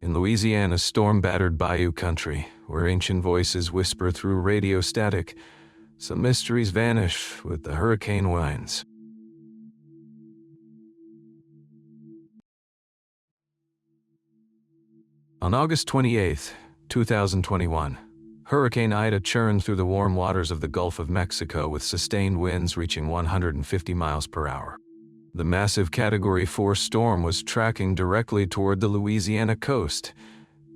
In Louisiana's storm-battered bayou country, where ancient voices whisper through radio static, some mysteries vanish with the hurricane winds. On August 28, 2021, Hurricane Ida churned through the warm waters of the Gulf of Mexico with sustained winds reaching 150 miles per hour. The massive Category 4 storm was tracking directly toward the Louisiana coast,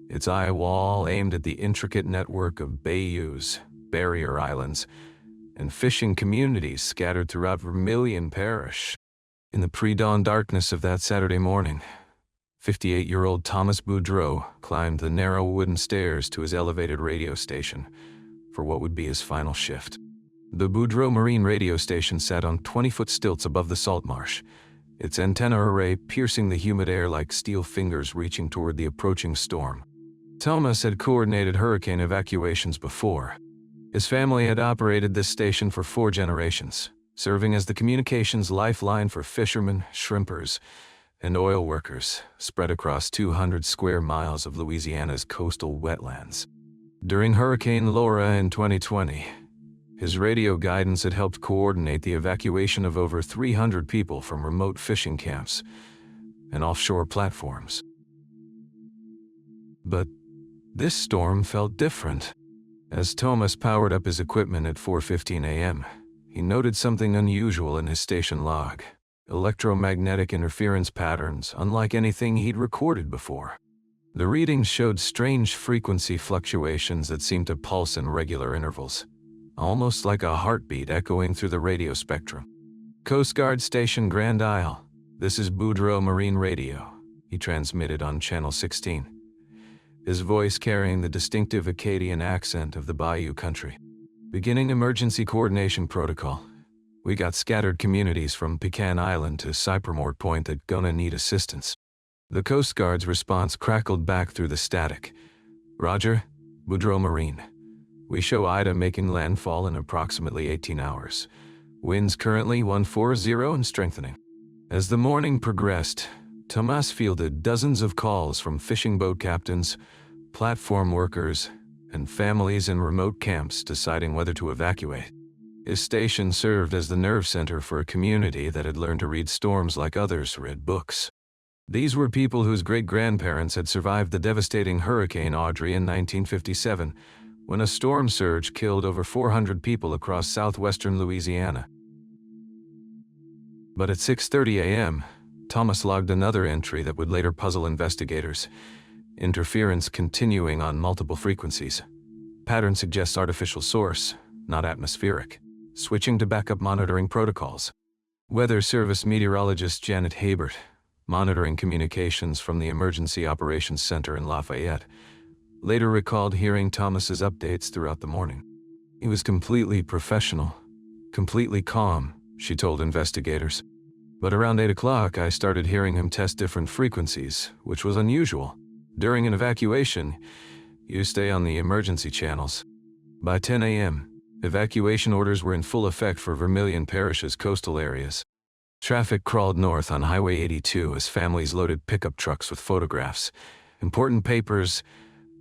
its eye wall aimed at the intricate network of bayous, barrier islands, and fishing communities scattered throughout Vermilion Parish. In the pre-dawn darkness of that Saturday morning, 58-year-old Tomas Boudreaux climbed the narrow wooden stairs to his elevated radio station for what would be his final shift. The Boudreaux Marine radio station sat on 20-foot stilts above the salt marsh, its antenna array piercing the humid air like steel fingers reaching toward the approaching storm. Tomas had coordinated hurricane evacuations before. His family had operated this station for 4 generations, serving as the communications lifeline for fishermen, shrimpers, and oil workers spread across 200 square miles of Louisiana's coastal wetlands. During Hurricane Laura in 2020, his radio guidance had helped coordinate the evacuation of over 300 people from remote fishing camps and offshore platforms. But this storm felt different. As Tomas powered up his equipment at 4:15 a.m., he noted something unusual in his station log. Electromagnetic interference patterns unlike anything he'd recorded before. The readings showed strange frequency fluctuations that seemed to pulse in regular intervals, almost like a heartbeat echoing through the radio spectrum. Coast Guard Station Grand Isle, this is Boudreaux Marine Radio, he transmitted on Channel 16, his voice carrying the distinctive Acadian accent of the bayou country. Beginning emergency coordination protocol. We got scattered communities from Pecan Island to Cypremort Point that gonna need assistance. The Coast Guard's response crackled back through the static. Roger, Boudreaux Marine. We show Ida making landfall in approximately 18 hours. Winds currently 140 and strengthening. As the morning progressed, Tomas fielded dozens of calls from fishing boat captains, platform workers, and families in remote camps deciding whether to evacuate. His station served as the nerve center for a community that had learned to read storms like others read books. These were people whose great-grandparents had survived the devastating Hurricane Audrey in 1957, when a storm surge killed over 400 people across southwestern Louisiana. But at 6:30 a.m., Tomas logged another entry that would later puzzle investigators. Interference continuing on multiple frequencies. Pattern suggests artificial source, not atmospheric. Switching to backup monitoring protocols. Weather Service meteorologist Janet Habert, monitoring communications from the Emergency Operations Center in Lafayette, later recalled hearing Tomas's updates throughout the morning. He was completely professional, completely calm, she told investigators. But around 8 o'clock, I started hearing him test different frequencies, which was unusual. During an evacuation, you stay on the emergency channels. By 10 a.m., evacuation orders were in full effect for Vermilion Parish's coastal areas. Traffic crawled north on Highway 82 as families loaded pickup trucks with photographs, important papers,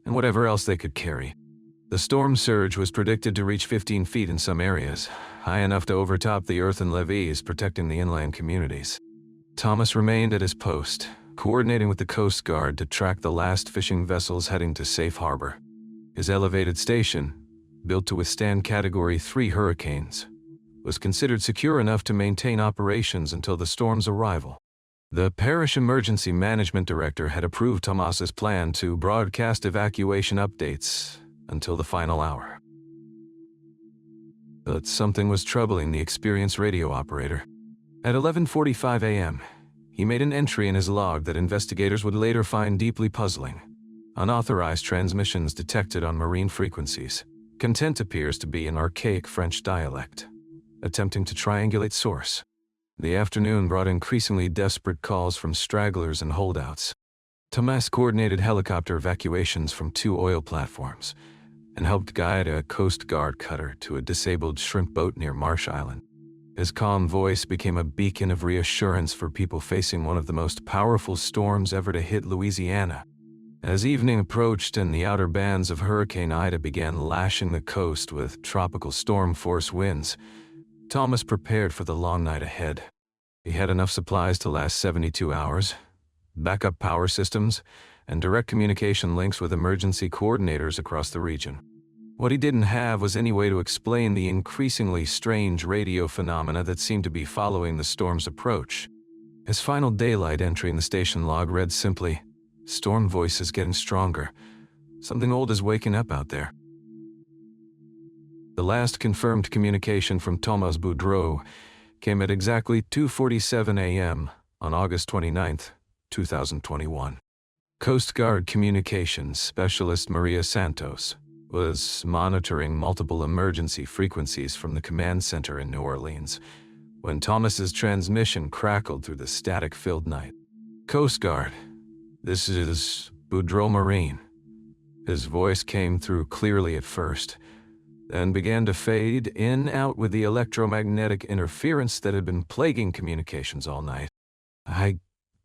and whatever else they could carry. The storm surge was predicted to reach 15 feet in some areas, high enough to overtop the earthen levees protecting the inland communities. Tomas remained at his post, coordinating with the Coast Guard to track the last fishing vessels heading to safe harbor. His elevated station, built to withstand Category 3 hurricanes, was considered secure enough to maintain operations until the storm's arrival. The parish emergency management director had approved Tomas's plan to broadcast evacuation updates until the final hour. But something was troubling the experienced radio operator. At 11:45 a.m., he made an entry in his log that investigators would later find deeply puzzling. Unauthorized transmissions detected on marine frequencies. Content appears to be an archaic French dialect, attempting to triangulate source. The afternoon brought increasingly desperate calls from stragglers and holdouts. Tomas coordinated helicopter evacuations from 2 oil platforms and helped guide a Coast Guard cutter to a disabled shrimp boat near Marsh Island. His calm voice became a beacon of reassurance for people facing one of the most powerful storms ever to hit Louisiana. As evening approached and the outer bands of Hurricane Ida began lashing the coast with tropical storm-force winds, Tomas prepared for the long night ahead. He had enough supplies to last 72 hours, backup power systems, and direct communication links with emergency coordinators across the region. What he didn't have was any way to explain the increasingly strange radio phenomena that seemed to be following the storm's approach. His final daylight entry in the station log read simply, "Storm voices getting stronger. Something old is waking up out there." The last confirmed communication from Tomas Boudreaux came at exactly 2:47 a.m. on August 29, 2021. Coast Guard Communications Specialist Maria Santos was monitoring multiple emergency frequencies from the command center in New Orleans when Tomas's transmission crackled through the static-filled night. "Coast Guard, this is Boudreaux Marine." His voice came through clearly at first, then began to fade out with the electromagnetic interference that had been plaguing communications all night. "I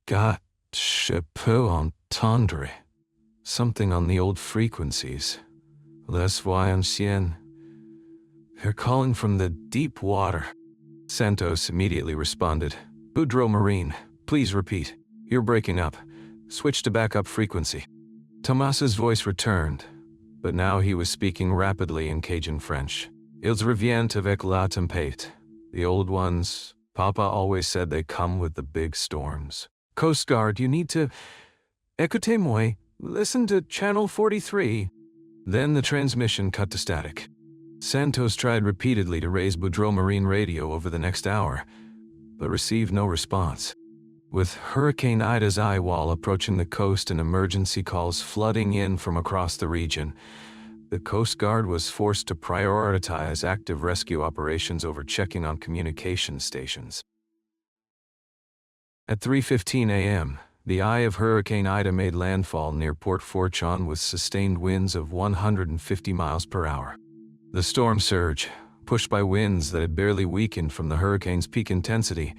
got je peux entendre. Something on the old frequencies. Les voix anciennes. They're calling from the deep water." Santos immediately responded. "Boudreaux Marine, please repeat. You're breaking up. Switch to backup frequency." Tomas's voice returned, but now he was speaking rapidly in Cajun French. "Ils reviennent avec la tempête. The old ones, Papa always said they come with the big storms. Coast Guard, you need to... Écoutez-moi, listen to channel 43. Then the transmission cut to static. Santos tried repeatedly to raise Boudreaux Marine radio over the next hour, but received no response. With Hurricane Ida's eye wall approaching the coast and emergency calls flooding in from across the region, the Coast Guard was forced to prioritize active rescue operations over checking on communication stations. At 3:15 a.m., the eye of Hurricane Ida made landfall near Port Fortune with sustained winds of 150 miles per hour. The storm surge, pushed by winds that had barely weakened from the hurricane's peak intensity,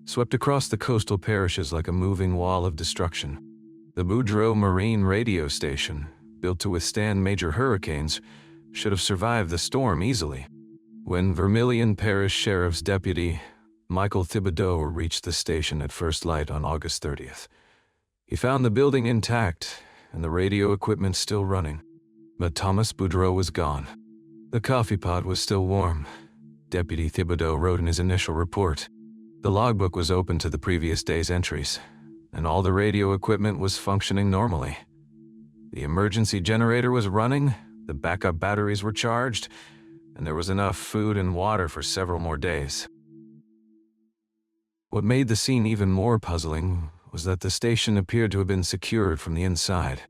swept across the coastal parishes like a moving wall of destruction. The Boudreaux Marine radio station, built to withstand major hurricanes, should have survived the storm easily. When Vermilion Parish Sheriff's Deputy Michael Thibodeau reached the station at first light on August 30th. He found the building intact and the radio equipment still running. But Tomas Boudreaux was gone. The coffee pot was still warm, Deputy Thibodeau wrote in his initial report. The logbook was open to the previous day's entries, and all the radio equipment was functioning normally. The emergency generator was running, the backup batteries were charged, and there was enough food and water for several more days. What made the scene even more puzzling was that the station appeared to have been secured from the inside.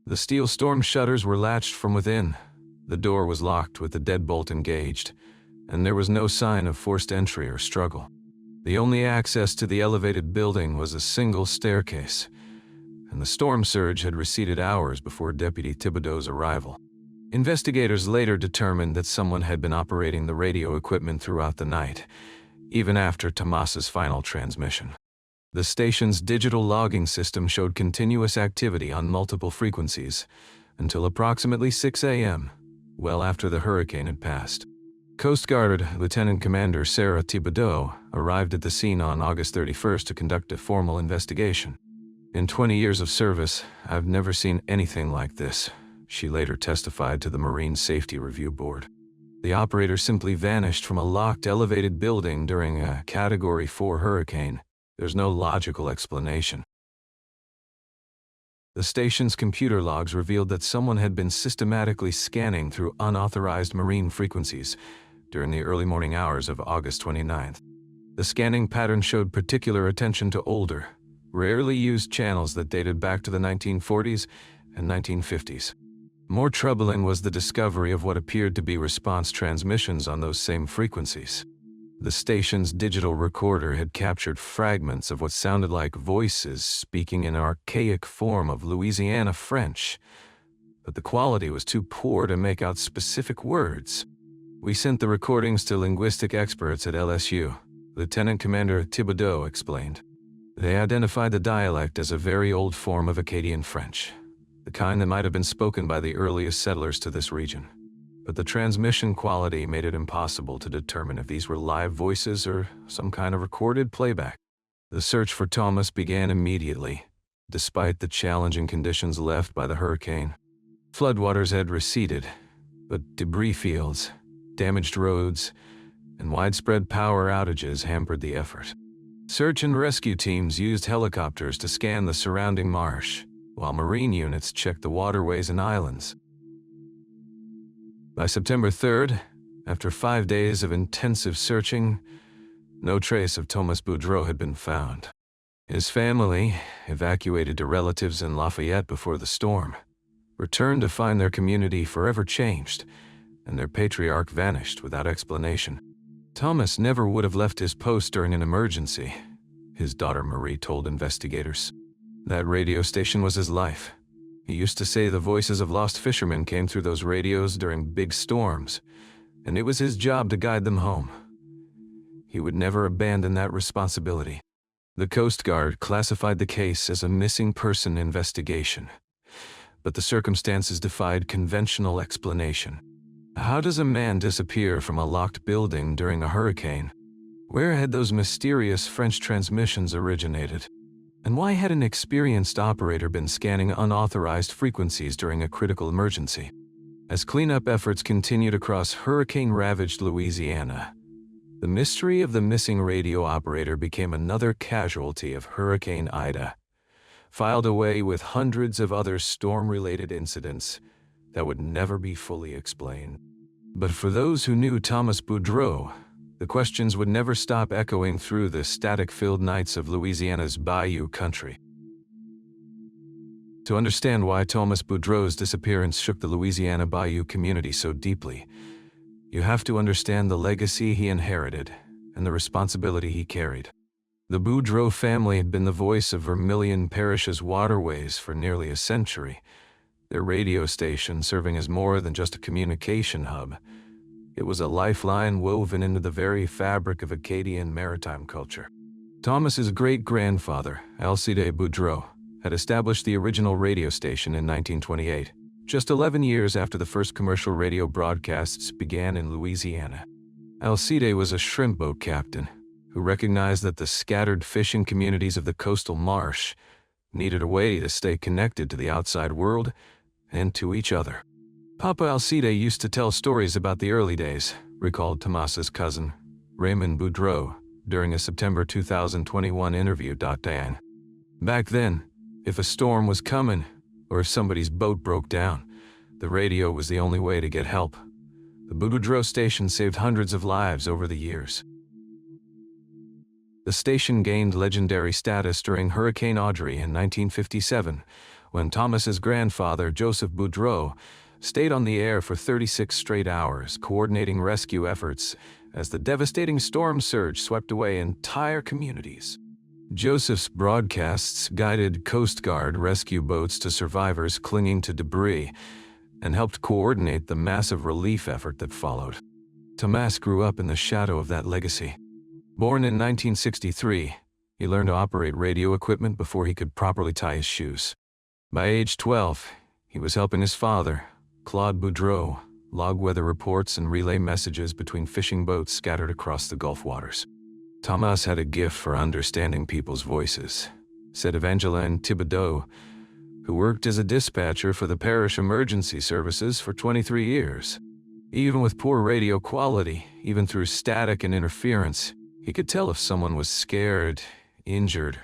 The steel storm shutters were latched from within, the door was locked with the deadbolt engaged, and there was no sign of forced entry or struggle. The only access to the elevated building was a single staircase, and the storm surge had receded hours before Deputy Thibodeau's arrival. Investigators later determined that someone had been operating the radio equipment throughout the night, even after Tomas's final transmission. The station's digital logging system showed continuous activity on multiple frequencies until approximately 6 a.m., well after the hurricane had passed. Coast Guard Lieutenant Commander Sarah Thibodeau arrived at the scene on August 31st to conduct a formal investigation. "In 20 years of service, I've never seen anything like this," she later testified to the Marine Safety Review Board. "The operator simply vanished from a locked elevated building during a Category 4 hurricane. There's no logical explanation." The station's computer logs revealed that someone had been systematically scanning through unauthorized marine frequencies during the early morning hours of August 29th. The scanning pattern showed particular attention to older, rarely used channels that dated back to the 1940s and 1950s. More troubling was the discovery of what appeared to be response transmissions on those same frequencies. The station's digital recorder had captured fragments of what sounded like voices speaking in an archaic form of Louisiana French, but the quality was too poor to make out specific words. "We sent the recordings to linguistic experts at LSU," Lieutenant Commander Thibodeau explained. "They identified the dialect as a very old form of Acadian French. the kind that might have been spoken by the earliest settlers to this region. But the transmission quality made it impossible to determine if these were live voices or some kind of recorded playback. The search for Tomas began immediately, despite the challenging conditions left by the hurricane. Floodwaters had receded, but debris fields, damaged roads, and widespread power outages hampered the effort. Search and rescue teams used helicopters to scan the surrounding marsh, while marine units checked the waterways and islands. By September 3rd, after 5 days of intensive searching, no trace of Tomas Boudreaux had been found. His family, evacuated to relatives in Lafayette before the storm, returned to find their community forever changed, and their patriarch vanished without explanation. Tomas never would have left his post during an emergency, his daughter Marie told investigators. That radio station was his life. He used to say the voices of lost fishermen came through those radios during big storms, and it was his job to guide them home. He would never abandon that responsibility. The Coast Guard classified the case as a missing person investigation, but the circumstances defied conventional explanation. How does a man disappear from a locked building during a hurricane? Where had those mysterious French transmissions originated? And why had an experienced operator been scanning unauthorized frequencies during a critical emergency? As cleanup efforts continued across hurricane-ravaged Louisiana, the mystery of the missing radio operator became another casualty of Hurricane Ida, filed away with hundreds of other storm-related incidents that would never be fully explained. But for those who knew Tomas Boudreaux, the questions would never stop echoing through the static-filled nights of Louisiana's bayou country. To understand why Tomas Boudreaux's disappearance shook the Louisiana bayou community so deeply, you have to understand the legacy he inherited and the responsibility he carried. The Boudreaux family had been the voice of Vermilion Parish's waterways for nearly a century, their radio station serving as more than just a communication hub. It was a lifeline woven into the very fabric of Acadian maritime culture. Tomas's great-grandfather, Alcide Boudreaux, had established the original radio station in 1928, just 11 years after the first commercial radio broadcasts began in Louisiana. Alcide was a shrimp boat captain who recognized that the scattered fishing communities of the coastal marsh needed a way to stay connected to the outside world and to each other. Papa Alcide used to tell stories about the early days, recalled Tomas's cousin, Raymond Boudreaux, during a September 2021 interview. Diane. Back then, if a storm was coming, or if somebody's boat broke down, the radio was the only way to get help. The Boudreaux station saved hundreds of lives over the years. The station gained legendary status during Hurricane Audrey in 1957, when Tomas's grandfather, Joseph Boudreaux, stayed on the air for 36 straight hours, coordinating rescue efforts as the devastating storm surge swept away entire communities. Joseph's broadcasts guided Coast Guard rescue boats to survivors clinging to debris and helped coordinate the massive relief effort that followed. Tomas grew up in the shadow of that legacy. Born in 1963, he learned to operate radio equipment before he could properly tie his shoes. By age 12, he was helping his father, Claude Boudreaux, log weather reports and relay messages between fishing boats scattered across the Gulf waters. Tomas had a gift for understanding people's voices, said Evangeline Thibodeau, who worked as a dispatcher for the parish emergency services for 23 years. Even with poor radio quality, even through static and interference, he could tell if someone was scared, injured,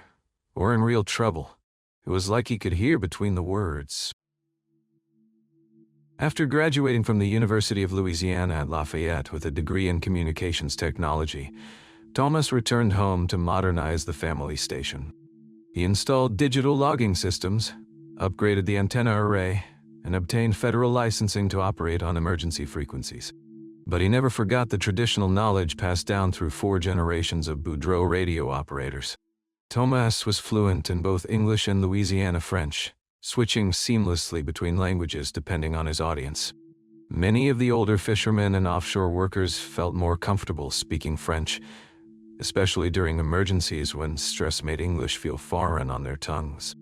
or in real trouble. It was like he could hear between the words. After graduating from the University of Louisiana at Lafayette with a degree in communications technology, Tomas returned home to modernize the family station. He installed digital logging systems, upgraded the antenna array, and obtained federal licensing to operate on emergency frequencies. But he never forgot the traditional knowledge passed down through 4 generations of Boudreaux radio operators. Tomas was fluent in both English and Louisiana French, switching seamlessly between languages depending on his audience. Many of the older fishermen and offshore workers felt more comfortable speaking French, especially during emergencies when stress made English feel foreign on their tongues.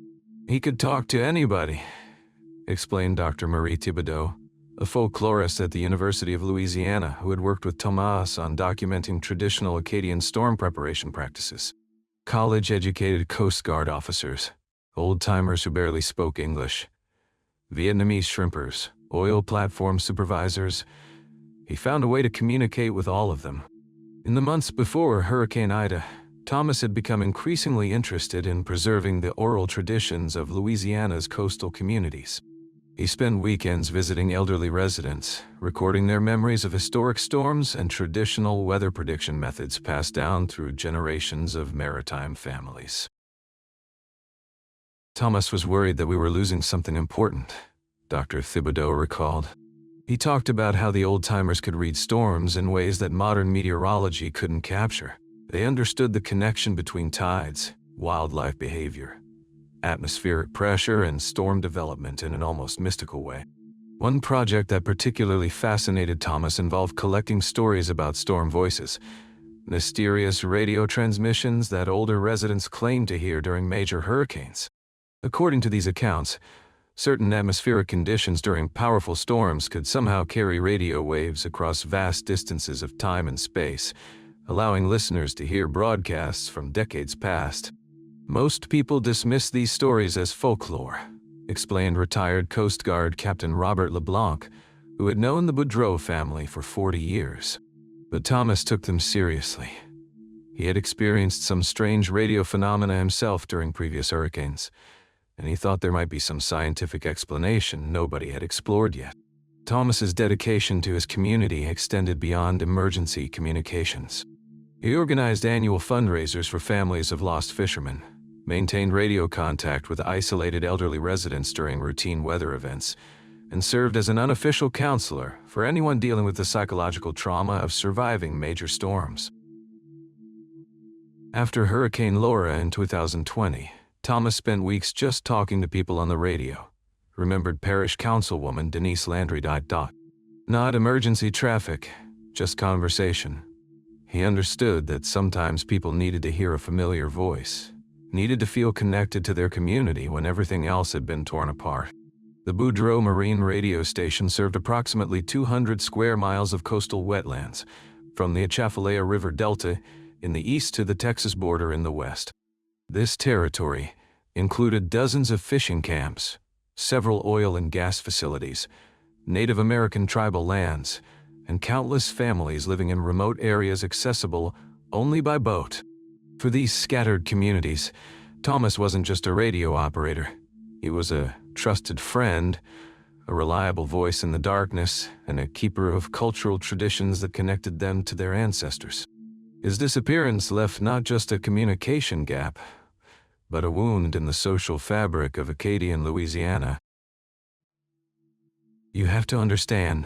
He could talk to anybody, explained Dr. Marie Thibodeau, a folklorist at the University of Louisiana who had worked with Tomas on documenting traditional Acadian storm preparation practices. College-educated Coast Guard officers, old-timers who barely spoke English, Vietnamese shrimpers, oil platform supervisors. He found a way to communicate with all of them. In the months before Hurricane Ida, Tomas had become increasingly interested in preserving the oral traditions of Louisiana's coastal communities. He spent weekends visiting elderly residents, recording their memories of historic storms and traditional weather prediction methods passed down through generations of maritime families. Tomas was worried that we were losing something important, Dr. Thibodeau recalled. He talked about how the old-timers could read storms in ways that modern meteorology couldn't capture. They understood the connection between tides, wildlife behavior, atmospheric pressure, and storm development in an almost mystical way. One project that particularly fascinated Tomas involved collecting stories about storm voices, mysterious radio transmissions that older residents claimed to hear during major hurricanes. According to these accounts, certain atmospheric conditions during powerful storms could somehow carry radio waves across vast distances of time and space, allowing listeners to hear broadcasts from decades past. Most people dismiss these stories as folklore, explained retired Coast Guard Captain Robert LeBlanc, who had known the Boudreaux family for 40 years. But Tomas took them seriously. He had experienced some strange radio phenomena himself during previous hurricanes, and he thought there might be some scientific explanation nobody had explored yet. Tomas's dedication to his community extended beyond emergency communications. He organized annual fundraisers for families of lost fishermen, maintained radio contact with isolated elderly residents during routine weather events, and served as an unofficial counselor for anyone dealing with the psychological trauma of surviving major storms. After Hurricane Laura in 2020, Tomas spent weeks just talking to people on the radio, remembered Parish Councilwoman Denise Landry. Not emergency traffic, just conversation. He understood that sometimes people needed to hear a familiar voice, needed to feel connected to their community when everything else had been torn apart. The Boudreaux Marine radio station served approximately 200 square miles of coastal wetlands, from the Atchafalaya River Delta in the east to the Texas border in the west. This territory included dozens of fishing camps, several oil and gas facilities, Native American tribal lands, and countless families living in remote areas accessible only by boat. For these scattered communities, Tomas wasn't just a radio operator. He was a trusted friend, a reliable voice in the darkness, and a keeper of cultural traditions that connected them to their ancestors. His disappearance left not just a communication gap, but a wound in the social fabric of Acadian Louisiana. "You have to understand,"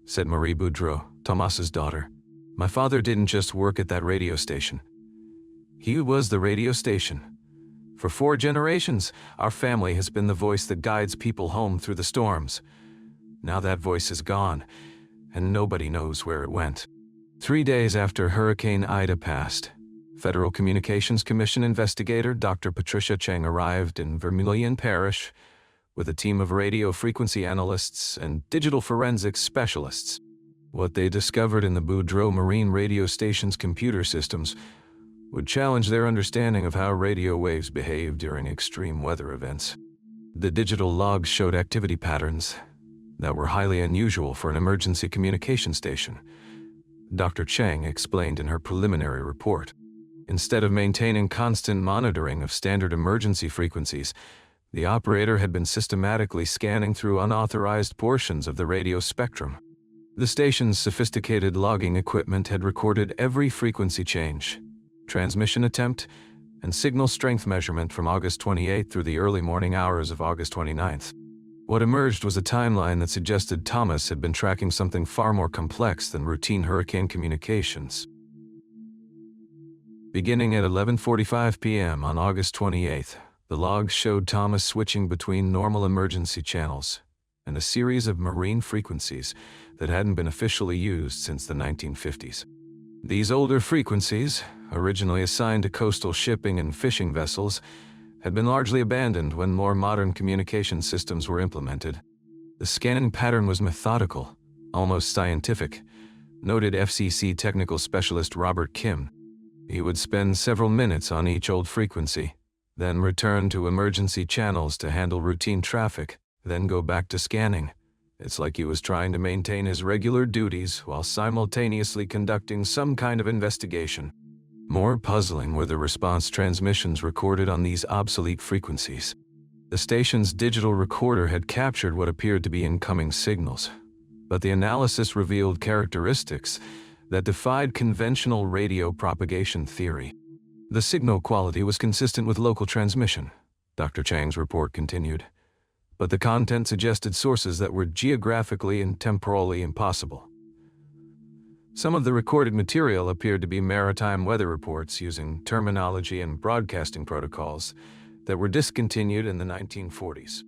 said Marie Boudreaux, Tomas's daughter. "My father didn't just work at that radio station. He was the radio station. For 4 generations, our family has been the voice that guides people home through the storms. Now that voice is gone, and nobody knows where it went." 3 days after Hurricane Ida passed, Federal Communications Commission investigator Dr. Patricia Cheng arrived in Vermilion Parish with a team of radio frequency analysts and digital forensics specialists. What they discovered in the Boudreaux Marine radio station's computer systems would challenge their understanding of how radio waves behave during extreme weather events. The digital logs showed activity patterns that were highly unusual for an emergency communication station, Dr. Cheng explained in her preliminary report. Instead of maintaining constant monitoring of standard emergency frequencies, the operator had been systematically scanning through unauthorized portions of the radio spectrum. The station's sophisticated logging equipment had recorded every frequency change, transmission attempt, and signal strength measurement from August 28 through the early morning hours of August 29. What emerged was a timeline that suggested Tomas had been tracking something far more complex than routine hurricane communications. Beginning at 11:45 p.m. on August 28th, the logs showed Tomas switching between normal emergency channels and a series of marine frequencies that hadn't been officially used since the 1950s. These older frequencies, originally assigned to coastal shipping and fishing vessels, had been largely abandoned when more modern communication systems were implemented. The scanning pattern was methodical, almost scientific, noted FCC technical specialist Robert Kim. He would spend several minutes on each old frequency, then return to emergency channels to handle routine traffic, then go back to scanning. It's like he was trying to maintain his regular duties while simultaneously conducting some kind of investigation. More puzzling were the response transmissions recorded on these obsolete frequencies. The station's digital recorder had captured what appeared to be incoming signals, but the analysis revealed characteristics that defied conventional radio propagation theory. The signal quality was consistent with local transmission, Dr. Chang's report continued, but the content suggested sources that were geographically and temporally impossible. Some of the recorded material appeared to be maritime weather reports using terminology and broadcasting protocols that were discontinued in the 1940s.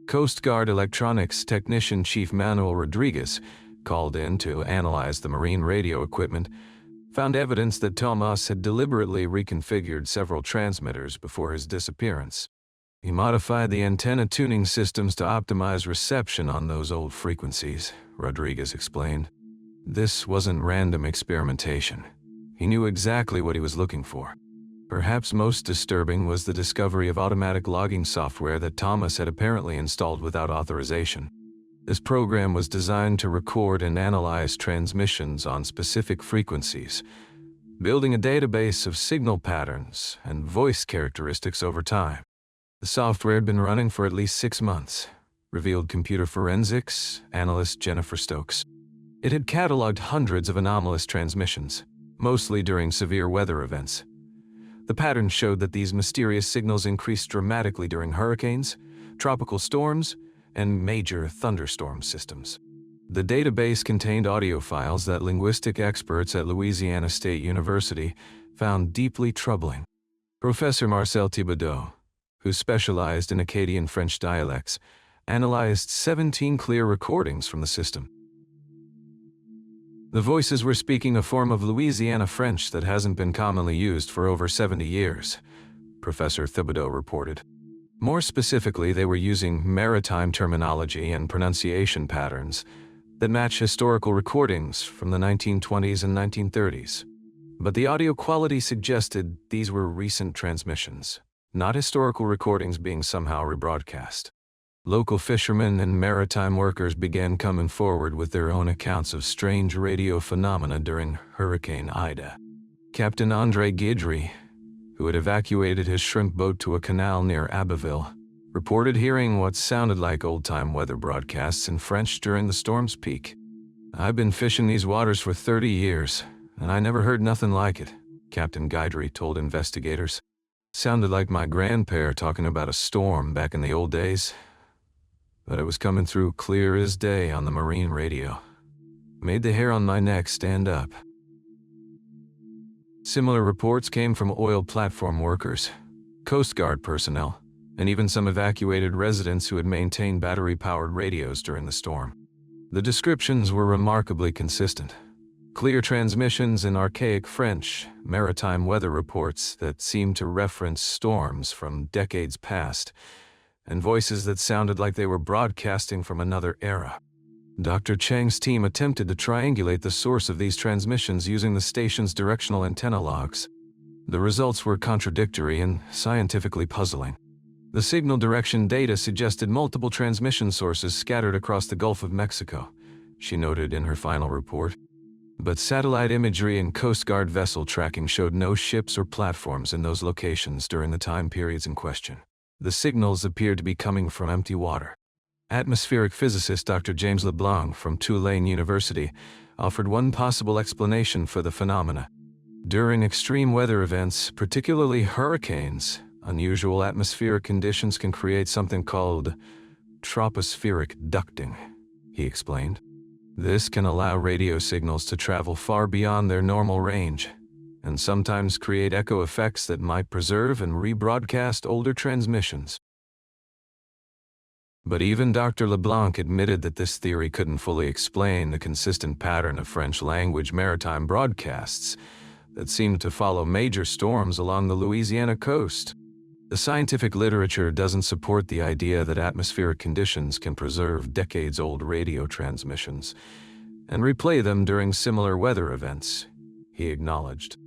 Coast Guard Electronics Technician Chief Manuel Rodriguez, called in to analyze the marine radio equipment, found evidence that Tomas had deliberately reconfigured several transmitters before his disappearance. He modified the antenna tuning systems to optimize reception on those old frequencies, Rodriguez explained. This wasn't random experimentation. He knew exactly what he was looking for. Perhaps most disturbing was the discovery of automatic logging software that Tomas had apparently installed without authorization. This program was designed to record and analyze transmissions on specific frequencies, building a database of signal patterns and voice characteristics over time. The software had been running for at least 6 months, revealed computer forensics analyst Jennifer Stokes. It had cataloged hundreds of anomalous transmissions, mostly during severe weather events. The pattern showed that these mysterious signals increased dramatically during hurricanes, tropical storms, and major thunderstorm systems. The database contained audio files that linguistic experts at Louisiana State University found deeply troubling. Professor Marcel Thibodeau, who specialized in Cajun French dialects, analyzed 17 clear recordings from the system. The voices were speaking a form of Louisiana French that hasn't been commonly used for over 70 years, Professor Thibodeau reported. More specifically, they were using maritime terminology and pronunciation patterns that match historical recordings from the 1920s and 1930s. But the audio quality suggested these were recent transmissions, not historical recordings being somehow rebroadcast. Local fishermen and maritime workers began coming forward with their own accounts of strange radio phenomena during Hurricane Ida. Captain Andre Guidry, who had evacuated his shrimp boat to a canal near Abbeville, reported hearing what sounded like old-time weather broadcasts in French during the storm's peak. "I've been fishing these waters for 30 years, and I never heard nothing like it," Captain Guidry told investigators. "Sounded like my grandpa talking about a storm back in the old days, but it was coming through clear as day on the marine radio. Made the hair on my neck stand up." Similar reports came from oil platform workers, Coast Guard personnel, and even some evacuated residents who had maintained battery-powered radios during the storm. The descriptions were remarkably consistent. Clear transmissions in archaic French, maritime weather reports that seemed to reference storms from decades past, and voices that sounded like they were broadcasting from another era. Dr. Chang's team attempted to triangulate the source of these transmissions using the station's directional antenna logs. The results were contradictory and scientifically puzzling. The signal direction data suggested multiple transmission sources scattered across the Gulf of Mexico, she noted in her final report. But satellite imagery and Coast Guard vessel tracking showed no ships or platforms in those locations during the time periods in question. The signals appeared to be coming from empty water. Atmospheric physicist Dr. James LeBlanc from Tulane University offered one possible explanation for the phenomena. During extreme weather events, particularly hurricanes, unusual atmospheric conditions can create something called tropospheric ducting, he explained. This can allow radio signals to travel far beyond their normal range, and sometimes create echo effects that might preserve and rebroadcast older transmissions. But even Dr. LeBlanc admitted that this theory couldn't fully explain the consistent pattern of French-language maritime broadcasts that seemed to follow major storms along the Louisiana coast. The scientific literature doesn't support the idea that atmospheric conditions can preserve decades-old radio transmissions and replay them during similar weather events, he acknowledged.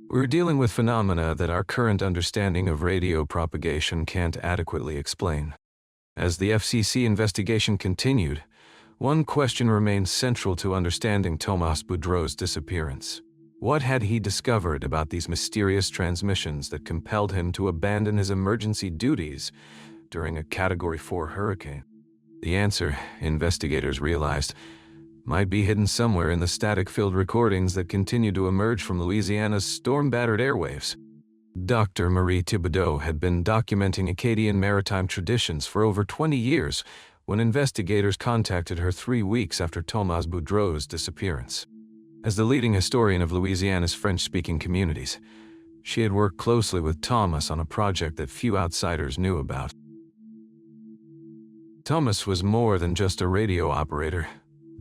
We're dealing with phenomena that our current understanding of radio propagation can't adequately explain. As the FCC investigation continued, one question remained central to understanding Tomas Boudreaux's disappearance. What had he discovered about these mysterious transmissions that compelled him to abandon his emergency duties during a Category 4 hurricane? The answer, investigators realized, might be hidden somewhere in the static-filled recordings that continue to emerge from Louisiana's storm-battered airwaves. Dr. Marie Thibodeau had been documenting Acadian maritime traditions for over 20 years when investigators contacted her 3 weeks after Tomas Boudreaux's disappearance. As the leading historian of Louisiana's French-speaking communities, she had worked closely with Tomas on a project that few outsiders knew about. Tomas was more than just a radio operator,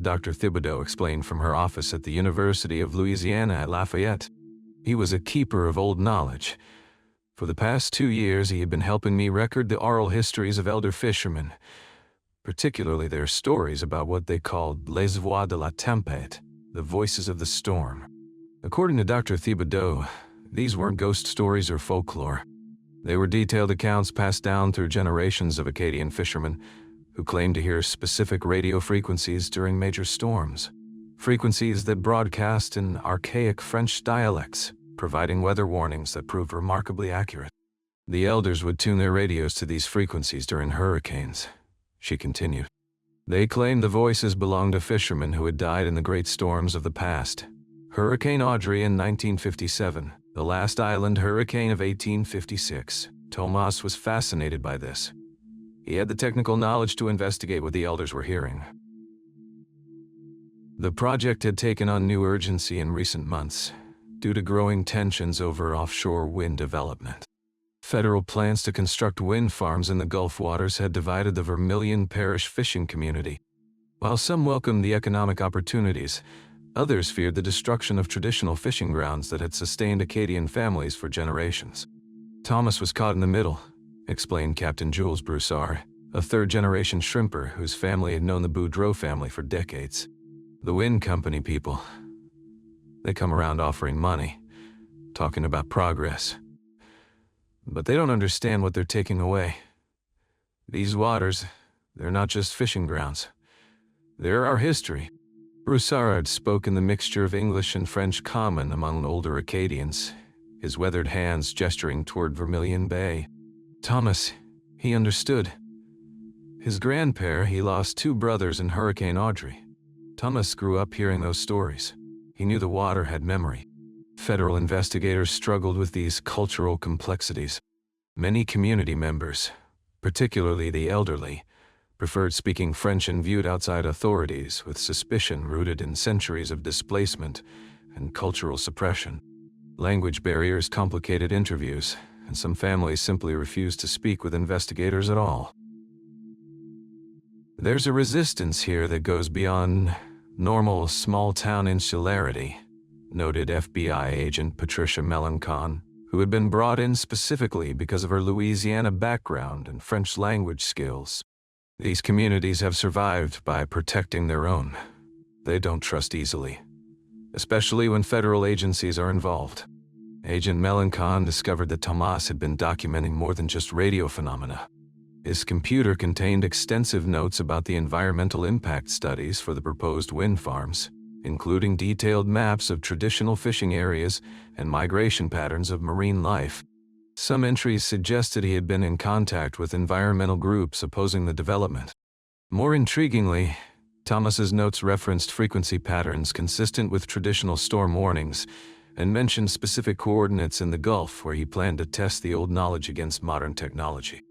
Dr. Thibodeau explained from her office at the University of Louisiana at Lafayette. He was a keeper of old knowledge. For the past 2 years, he had been helping me record the oral histories of elder fishermen, particularly their stories about what they called les voix de la tempête, the voices of the storm. According to Dr. Thibodeau, these weren't ghost stories or folklore. They were detailed accounts passed down through generations of Acadian fishermen who claimed to hear specific radio frequencies during major storms. Frequencies that broadcast in archaic French dialects, providing weather warnings that proved remarkably accurate. The elders would tune their radios to these frequencies during hurricanes, she continued. They claimed the voices belonged to fishermen who had died in the great storms of the past. Hurricane Audrey in 1957, the last island hurricane of 1856. Tomas was fascinated by this. He had the technical knowledge to investigate what the elders were hearing. The project had taken on new urgency in recent months, due to growing tensions over offshore wind development. Federal plans to construct wind farms in the Gulf waters had divided the Vermilion Parish fishing community. While some welcomed the economic opportunities, others feared the destruction of traditional fishing grounds that had sustained Acadian families for generations. Tomas was caught in the middle, explained Captain Jules Broussard, a third-generation shrimper whose family had known the Boudreaux family for decades. The wind company people, they come around offering money, talking about progress. But they don't understand what they're taking away. These waters, they're not just fishing grounds. They're our history. Broussard spoke in the mixture of English and French common among older Acadians, his weathered hands gesturing toward Vermilion Bay. Tomas, he understood. His grandpère, he lost 2 brothers in Hurricane Audrey. Tomas grew up hearing those stories. He knew the water had memory. Federal investigators struggled with these cultural complexities. Many community members, particularly the elderly, preferred speaking French and viewed outside authorities with suspicion rooted in centuries of displacement and cultural suppression. Language barriers complicated interviews, and some families simply refused to speak with investigators at all. There's a resistance here that goes beyond normal small-town insularity, noted FBI agent Patricia Melancon, who had been brought in specifically because of her Louisiana background and French language skills. These communities have survived by protecting their own. They don't trust easily, especially when federal agencies are involved. Agent Melancon discovered that Tomas had been documenting more than just radio phenomena. His computer contained extensive notes about the environmental impact studies for the proposed wind farms, including detailed maps of traditional fishing areas and migration patterns of marine life. Some entries suggested he had been in contact with environmental groups opposing the development. More intriguingly, Tomas's notes referenced frequency patterns consistent with traditional storm warnings and mentioned specific coordinates in the Gulf where he planned to test the old knowledge against modern technology.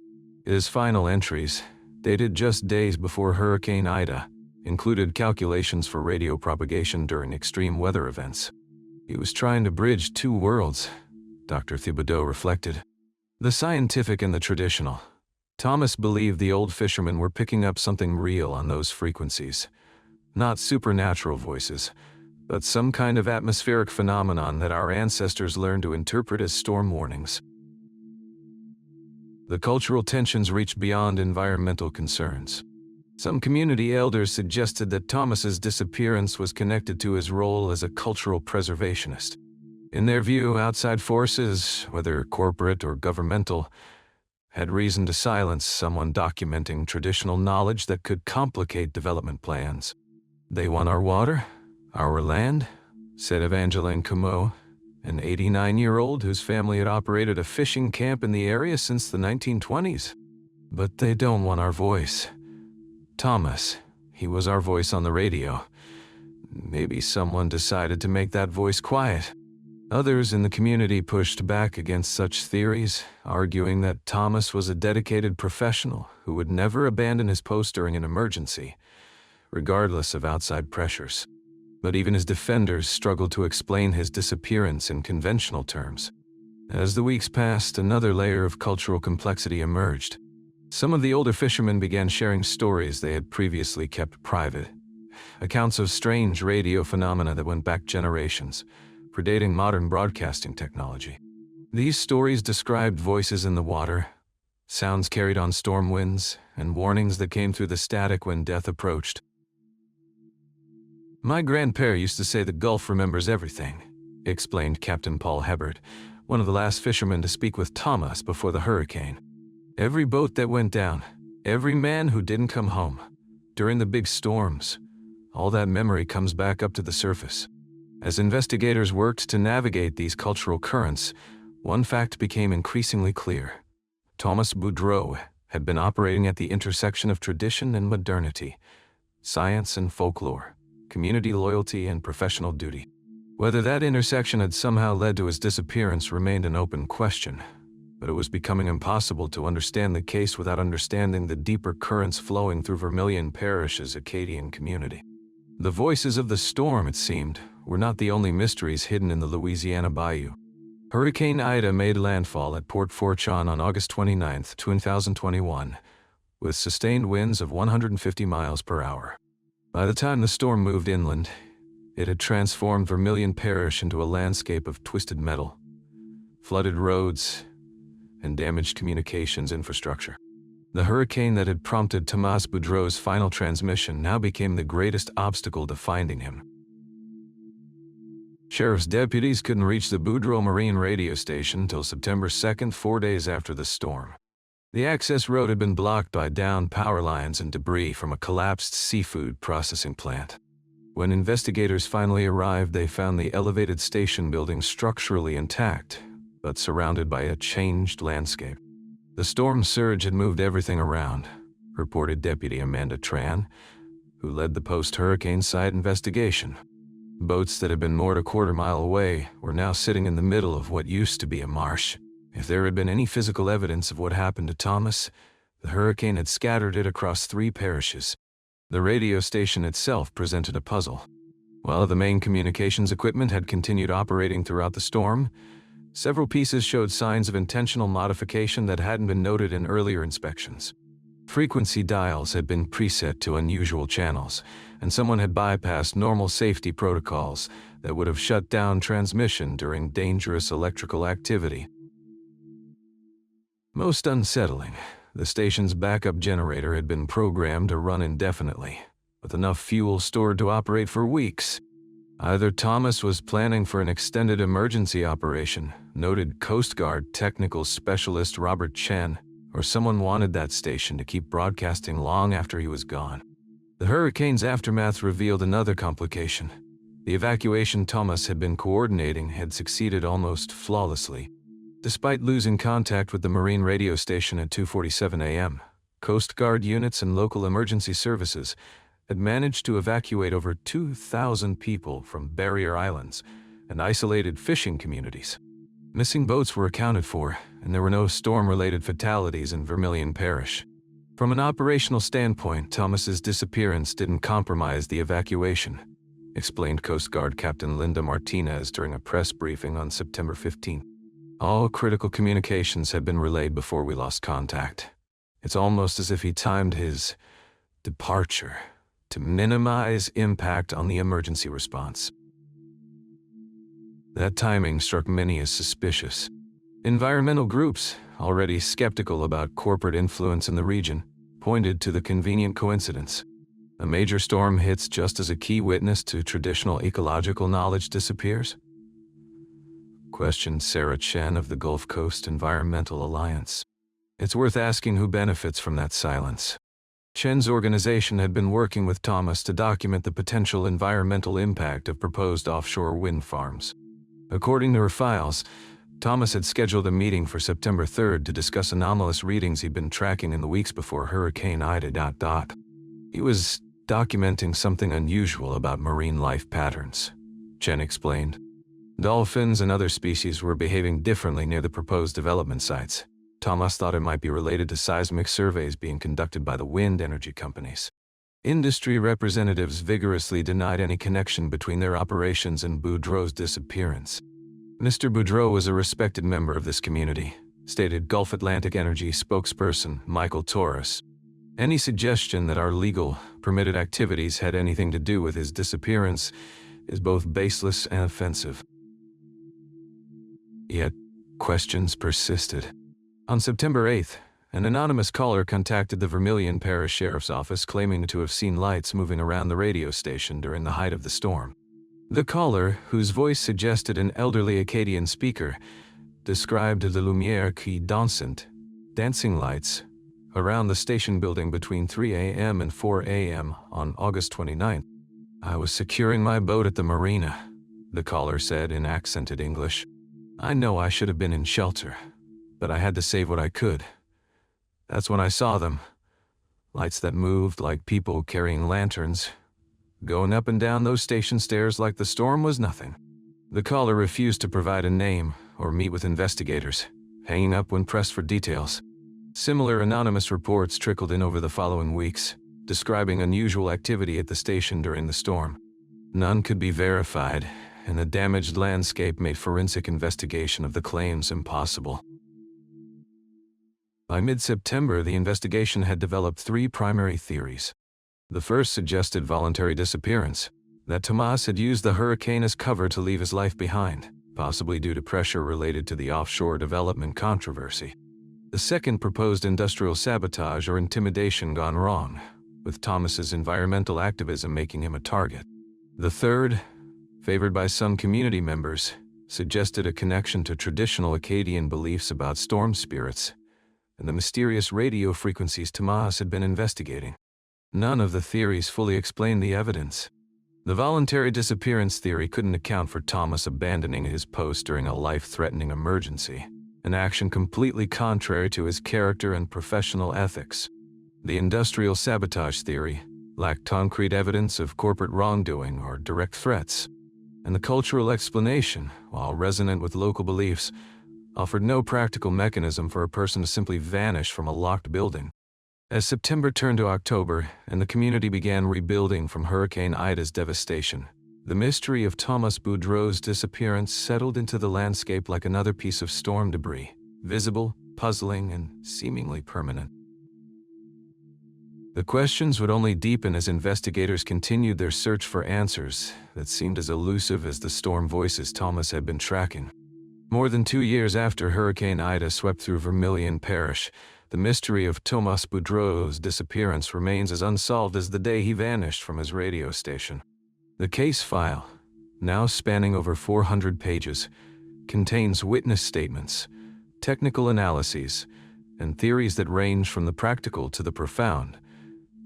His final entries, dated just days before Hurricane Ida, included calculations for radio propagation during extreme weather events. He was trying to bridge 2 worlds, Dr. Thibodeau reflected. The scientific and the traditional. Tomas believed the old fishermen were picking up something real on those frequencies. Not supernatural voices, but some kind of atmospheric phenomenon that our ancestors learned to interpret as storm warnings. The cultural tensions reached beyond environmental concerns. Some community elders suggested that Tomas's disappearance was connected to his role as a cultural preservationist. In their view, outside forces, whether corporate or governmental, had reason to silence someone documenting traditional knowledge that could complicate development plans. "They want our water, our land," said Evangeline Comeau, an 89-year-old whose family had operated a fishing camp in the area since the 1920s. "But they don't want our voice. Tomas, he was our voice on the radio. Maybe someone decided to make that voice quiet." Others in the community pushed back against such theories, arguing that Tomas was a dedicated professional who would never abandon his post during an emergency, regardless of outside pressures. But even his defenders struggled to explain his disappearance in conventional terms. As the weeks passed, another layer of cultural complexity emerged. Some of the older fishermen began sharing stories they had previously kept private, accounts of strange radio phenomena that went back generations, predating modern broadcasting technology. These stories described voices in the water, sounds carried on storm winds, and warnings that came through the static when death approached. "My grandpère used to say the Gulf remembers everything," explained Captain Paul Hebert, one of the last fishermen to speak with Tomas before the hurricane. "Every boat that went down, every man who didn't come home, during the big storms, all that memory comes back up to the surface." As investigators worked to navigate these cultural currents, one fact became increasingly clear. Tomas Boudreaux had been operating at the intersection of tradition and modernity, science and folklore, community loyalty and professional duty. Whether that intersection had somehow led to his disappearance remained an open question, but it was becoming impossible to understand the case without understanding the deeper currents flowing through Vermilion Parish's Acadian community. The voices of the storm, it seemed, were not the only mysteries hidden in the Louisiana bayou. Hurricane Ida made landfall at Port Fourchon on August 29, 2021, with sustained winds of 150 miles per hour. By the time the storm moved inland, it had transformed Vermilion Parish into a landscape of twisted metal, flooded roads, and damaged communications infrastructure. The hurricane that had prompted Tomas Boudreaux's final transmission now became the greatest obstacle to finding him. Sheriff's deputies couldn't reach the Boudreaux Marine radio station until September 2nd, 4 days after the storm. The access road had been blocked by downed power lines and debris from a collapsed seafood processing plant. When investigators finally arrived, they found the elevated station building structurally intact, but surrounded by a changed landscape. The storm surge had moved everything around, reported Deputy Amanda Tran, who led the post-hurricane site investigation. Boats that had been moored a quarter-mile away were now sitting in the middle of what used to be a marsh. If there had been any physical evidence of what happened to Tomas, the hurricane had scattered it across 3 parishes. The radio station itself presented a puzzle. While the main communications equipment had continued operating throughout the storm, several pieces showed signs of intentional modification that hadn't been noted in earlier inspections. Frequency dials had been preset to unusual channels, and someone had bypassed normal safety protocols that would have shut down transmission during dangerous electrical activity. Most unsettling, the station's backup generator had been programmed to run indefinitely, with enough fuel stored to operate for weeks. Either Tomas was planning for an extended emergency operation, noted Coast Guard technical specialist Robert Chen, or someone wanted that station to keep broadcasting long after he was gone. The hurricane's aftermath revealed another complication. The evacuation Tomas had been coordinating had succeeded almost flawlessly. Despite losing contact with the marine radio station at 2:47 a.m., Coast Guard units and local emergency services had managed to evacuate over 2,000 people from barrier islands and isolated fishing communities. Missing boats were accounted for, and there were no storm-related fatalities in Vermilion Parish. From an operational standpoint, Tomas's disappearance didn't compromise the evacuation, explained Coast Guard Captain Linda Martinez during a press briefing on September 15. All critical communications had been relayed before we lost contact. It's almost as if he timed his departure to minimize impact on the emergency response. That timing struck many as suspicious. Environmental groups, already skeptical about corporate influence in the region, pointed to the convenient coincidence. A major storm hits just as a key witness to traditional ecological knowledge disappears? Questioned Sarah Chen of the Gulf Coast Environmental Alliance. It's worth asking who benefits from that silence. Chen's organization had been working with Tomas to document the potential environmental impact of proposed offshore wind farms. According to her files, Tomas had scheduled a meeting for September 3rd to discuss anomalous readings he'd been tracking in the weeks before Hurricane Ida. He was documenting something unusual about marine life patterns, Chen explained. Dolphins and other species were behaving differently near the proposed development sites. Tomas thought it might be related to seismic surveys being conducted by the wind energy companies. Industry representatives vigorously denied any connection between their operations and Boudreaux's disappearance. Mr. Boudreaux was a respected member of this community, stated Gulf Atlantic Energy spokesperson Michael Torres. Any suggestion that our legal, permitted activities had anything to do with his disappearance is both baseless and offensive. Yet, questions persisted. On September 8th, an anonymous caller contacted the Vermilion Parish Sheriff's Office claiming to have seen lights moving around the radio station during the height of the storm. The caller, whose voice suggested an elderly Acadian speaker, described the lumière qui dansent, dancing lights, around the station building between 3 a.m. and 4 a.m. on August 29th. I was securing my boat at the marina, the caller said in accented English. I know I should have been in shelter, but I had to save what I could. That's when I saw them. Lights that moved like people carrying lanterns, going up and down those station stairs like the storm was nothing. The caller refused to provide a name or meet with investigators, hanging up when pressed for details. Similar anonymous reports trickled in over the following weeks, describing unusual activity at the station during the storm. None could be verified, and the damaged landscape made forensic investigation of the claims impossible. By mid-September, the investigation had developed three primary theories. The first suggested voluntary disappearance, that Tomas had used the hurricane as cover to leave his life behind, possibly due to pressure related to the offshore development controversy. The second proposed industrial sabotage or intimidation gone wrong, with Tomas's environmental activism making him a target. The third, favored by some community members, suggested a connection to traditional Acadian beliefs about storm spirits and the mysterious radio frequencies Tomas had been investigating. None of the theories fully explained the evidence. The voluntary disappearance theory couldn't account for Tomas abandoning his post during a life-threatening emergency, an action completely contrary to his character and professional ethics. The industrial sabotage theory lacked concrete evidence of corporate wrongdoing or direct threats, and the cultural explanation, while resonant with local beliefs, offered no practical mechanism for a person to simply vanish from a locked building. As September turned to October and the community began rebuilding from Hurricane Ida's devastation, the mystery of Tomas Boudreaux's disappearance settled into the landscape like another piece of storm debris, visible, puzzling, and seemingly permanent. The questions would only deepen as investigators continued their search for answers that seemed as elusive as the storm voices Tomas had been tracking. More than 2 years after Hurricane Ida swept through Vermilion Parish, the mystery of Tomas Boudreaux's disappearance remains as unsolved as the day he vanished from his radio station. The case file, now spanning over 400 pages, contains witness statements, technical analyses, and theories that range from the practical to the profound,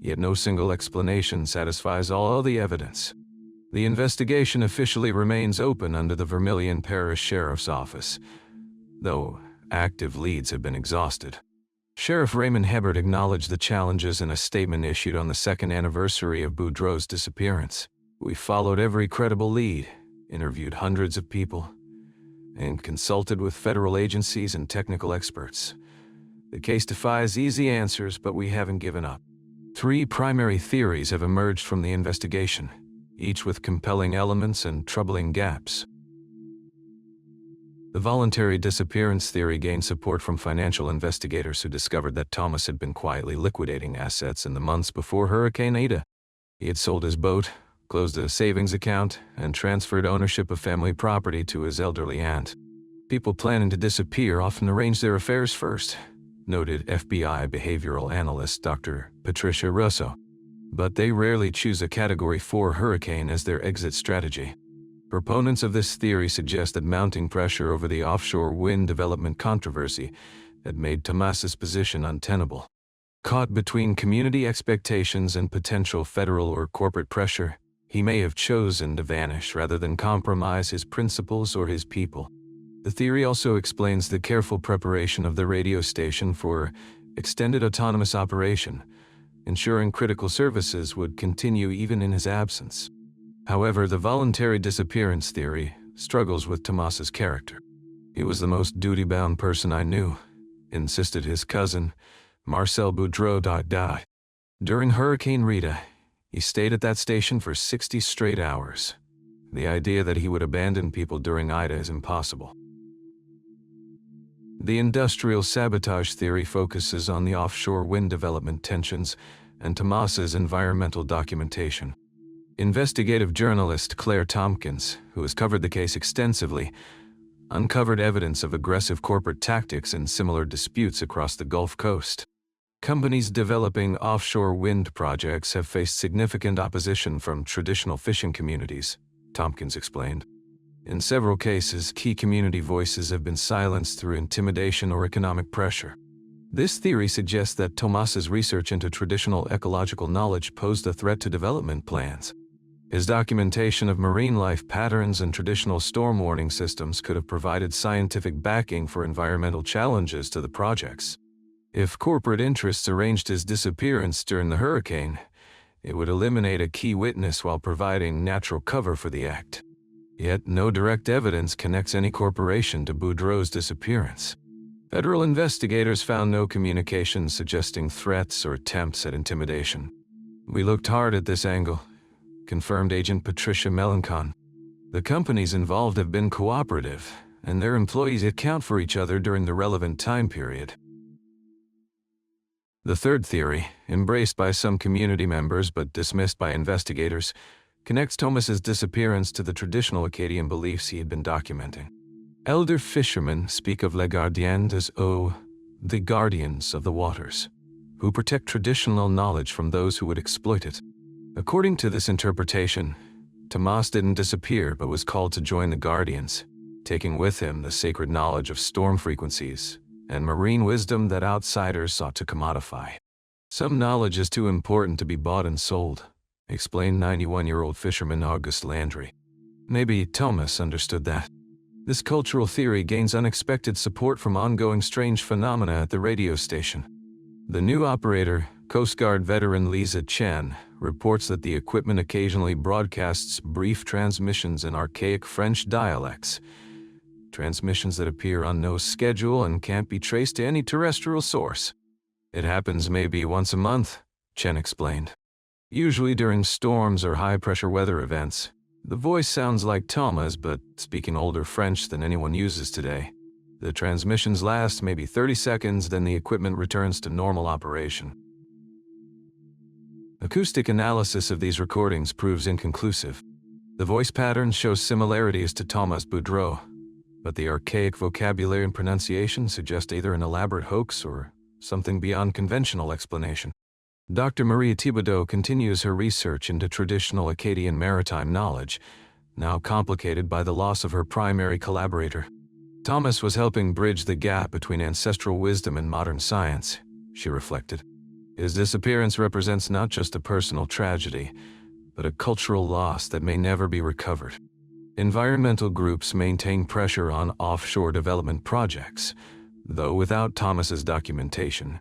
yet no single explanation satisfies all the evidence. The investigation officially remains open under the Vermilion Parish Sheriff's Office, though active leads have been exhausted. Sheriff Raymond Hebert acknowledged the challenges in a statement issued on the second anniversary of Boudreaux's disappearance. We followed every credible lead, interviewed hundreds of people, and consulted with federal agencies and technical experts. The case defies easy answers, but we haven't given up. 3 primary theories have emerged from the investigation, each with compelling elements and troubling gaps. The voluntary disappearance theory gained support from financial investigators who discovered that Tomas had been quietly liquidating assets in the months before Hurricane Ida. He had sold his boat, closed a savings account, and transferred ownership of family property to his elderly aunt. People planning to disappear often arrange their affairs first, noted FBI behavioral analyst Dr. Patricia Russo. But they rarely choose a Category 4 hurricane as their exit strategy. Proponents of this theory suggest that mounting pressure over the offshore wind development controversy had made Tomas's position untenable. Caught between community expectations and potential federal or corporate pressure, he may have chosen to vanish rather than compromise his principles or his people. The theory also explains the careful preparation of the radio station for extended autonomous operation, ensuring critical services would continue even in his absence. However, the voluntary disappearance theory struggles with Tomas's character. "He was the most duty-bound person I knew," insisted his cousin, Marcel Boudreaux. During Hurricane Rita, he stayed at that station for 60 straight hours. The idea that he would abandon people during Ida is impossible. The industrial sabotage theory focuses on the offshore wind development tensions and Tomas's environmental documentation. Investigative journalist Claire Tompkins, who has covered the case extensively, uncovered evidence of aggressive corporate tactics in similar disputes across the Gulf Coast. Companies developing offshore wind projects have faced significant opposition from traditional fishing communities, Tompkins explained. In several cases, key community voices have been silenced through intimidation or economic pressure. This theory suggests that Tomas's research into traditional ecological knowledge posed a threat to development plans. His documentation of marine life patterns and traditional storm warning systems could have provided scientific backing for environmental challenges to the projects. If corporate interests arranged his disappearance during the hurricane, it would eliminate a key witness while providing natural cover for the act. Yet no direct evidence connects any corporation to Boudreaux's disappearance. Federal investigators found no communication suggesting threats or attempts at intimidation. "We looked hard at this angle," confirmed Agent Patricia Melancon. "The companies involved have been cooperative, and their employees account for each other during the relevant time period." The third theory, embraced by some community members but dismissed by investigators, connects Tomas's disappearance to the traditional Acadian beliefs he had been documenting. Elder fishermen speak of les gardiens des eaux, the guardians of the waters, who protect traditional knowledge from those who would exploit it. According to this interpretation, Tomas didn't disappear but was called to join the guardians, taking with him the sacred knowledge of storm frequencies and marine wisdom that outsiders sought to commodify. "Some knowledge is too important to be bought and sold," explained 91-year-old fisherman Auguste Landry. Maybe Tomas understood that. This cultural theory gains unexpected support from ongoing strange phenomena at the radio station. The new operator, Coast Guard veteran Lisa Chen, reports that the equipment occasionally broadcasts brief transmissions in archaic French dialects, transmissions that appear on no schedule and can't be traced to any terrestrial source. "It happens maybe once a month," Chen explained. "Usually during storms or high-pressure weather events. The voice sounds like Tomas, but speaking older French than anyone uses today. The transmissions last maybe 30 seconds, then the equipment returns to normal operation." Acoustic analysis of these recordings proves inconclusive. The voice patterns show similarities to Tomas Boudreaux, but the archaic vocabulary and pronunciation suggest either an elaborate hoax or something beyond conventional explanation. Dr. Maria Thibodeau continues her research into traditional Acadian maritime knowledge, now complicated by the loss of her primary collaborator. "Tomas was helping bridge the gap between ancestral wisdom and modern science," she reflected. "His disappearance represents not just a personal tragedy, but a cultural loss that may never be recovered." Environmental groups maintain pressure on offshore development projects, though without Tomas's documentation,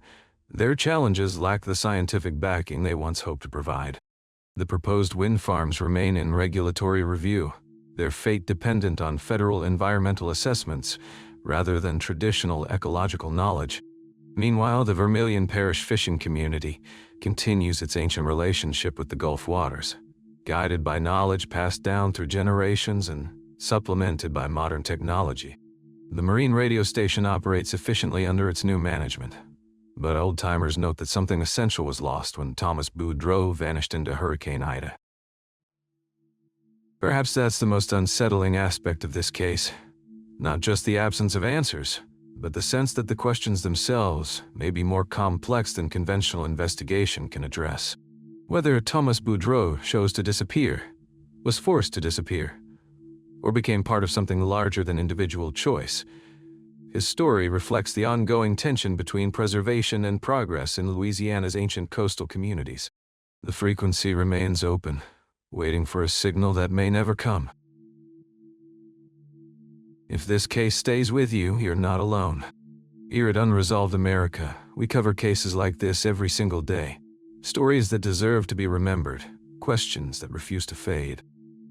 their challenges lack the scientific backing they once hoped to provide. The proposed wind farms remain in regulatory review, their fate dependent on federal environmental assessments rather than traditional ecological knowledge. Meanwhile, the Vermilion Parish fishing community continues its ancient relationship with the Gulf waters, guided by knowledge passed down through generations and supplemented by modern technology. The marine radio station operates efficiently under its new management, but old-timers note that something essential was lost when Tomas Boudreaux vanished into Hurricane Ida. Perhaps that's the most unsettling aspect of this case. Not just the absence of answers, but the sense that the questions themselves may be more complex than conventional investigation can address. Whether Tomas Boudreaux chose to disappear, was forced to disappear, or became part of something larger than individual choice, his story reflects the ongoing tension between preservation and progress in Louisiana's ancient coastal communities. The frequency remains open, waiting for a signal that may never come. If this case stays with you, you're not alone. Here at Unresolved America, we cover cases like this every single day. Stories that deserve to be remembered, questions that refuse to fade.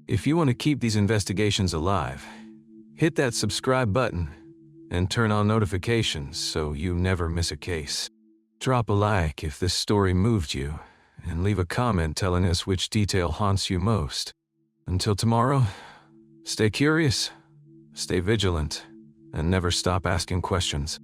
If you want to keep these investigations alive, hit that subscribe button and turn on notifications so you never miss a case. Drop a like if this story moved you, and leave a comment telling us which detail haunts you most. Until tomorrow, stay curious, stay vigilant, and never stop asking questions.